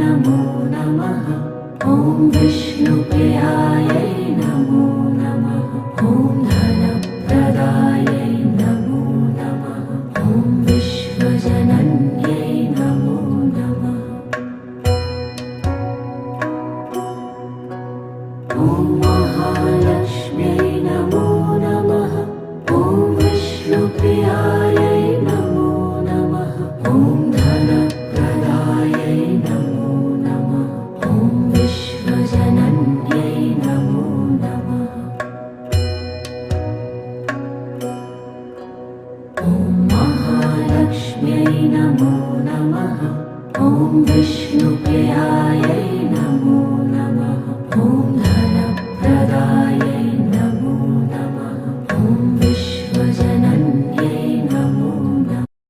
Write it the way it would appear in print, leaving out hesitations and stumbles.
नमो नमः। ॐ विष्णुप्रियायै नमो नमः। ॐ धनप्रदायै नमो नमः। ॐ विश्वजनन्यै नमो नमः। ॐ महालक्ष्म्यै नमो नमः। ॐ विष्णुप्रियायै नमो नमः। ॐ धनप्रदायै नमो नमः। ॐ विश्वजनन्यै नमो नमः। ॐ महालक्ष्म्यै नमो नमः। ॐ विष्णुप्रियायै